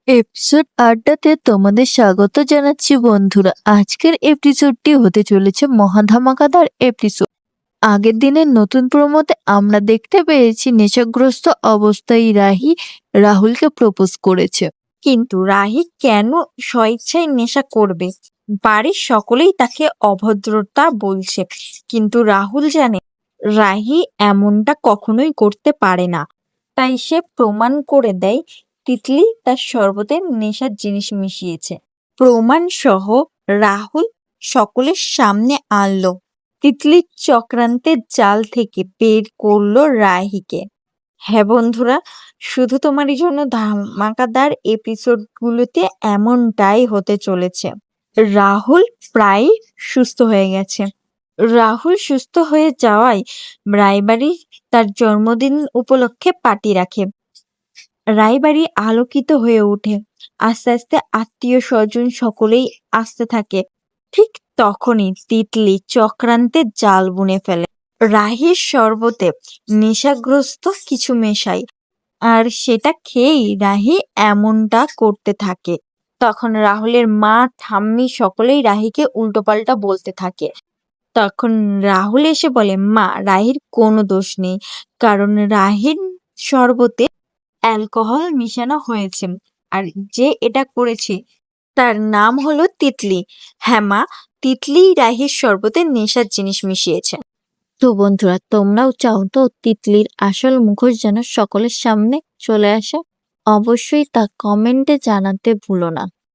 Episode আড্ডাতে তোমাদের স্বাগত জানাচ্ছি বন্ধুরা। আজকের এপিসোডটি হতে চলেছে মহাধামাকাদার এপিসোড। আগের দিনের নতুন প্রোমোতে আমরা দেখতে পেয়েছি নেশাগ্রস্ত অবস্থায় রাহি রাহুলকে প্রপোজ করেছে। কিন্তু রাহি কেন স্বেচ্ছায় নেশা করবে? বাড়ির সকলেই তাকে অভদ্রতা বলছে, কিন্তু রাহুল জানে রাহি এমনটা কখনোই করতে পারে না। তাই সে প্রমাণ করে দেয় তিতলি তার শরবতে নেশার জিনিস মিশিয়েছে। প্রমাণ সহ রাহুল সকলের সামনে আনলো তিতলির চক্রান্তের জাল থেকে বের করলো রাহিকে। হ্যাঁ বন্ধুরা, শুধু তোমারই জন্য ধামাকাদার এপিসোডগুলোতে এমনটাই হতে চলেছে। রাহুল প্রায় সুস্থ হয়ে গেছে। রাহুল সুস্থ হয়ে যাওয়ায় রায়বাড়ি তার জন্মদিন উপলক্ষে পার্টি রাখে। রায়বাড়ি আলোকিত হয়ে ওঠে। আস্তে আস্তে আত্মীয় স্বজন সকলেই আসতে থাকে। ঠিক তখনই তিতলি চক্রান্তের জাল বুনে ফেলে। রাহির শরবতে নেশাগ্রস্ত কিছু মেশাই, আর সেটা খেয়েই রাহি এমনটা করতে থাকে। তখন রাহুলের মা, ঠাম্মি সকলেই রাহিকে উল্টোপাল্টা বলতে থাকে। তখন রাহুল এসে বলে, মা, রাহির কোনো দোষ নেই, কারণ রাহির শরবতে অ্যালকোহল মিশানো হয়েছে, আর যে এটা করেছে তার নাম হলো তিতলি। হ্যাঁ মা, তিতলি রাহির শরবতে নেশার জিনিস মিশিয়েছে। তো বন্ধুরা, তোমরাও চাও তো তিতলির আসল মুখোশ যেন সকলের সামনে চলে আসে? অবশ্যই তা কমেন্টে জানাতে ভুলো না।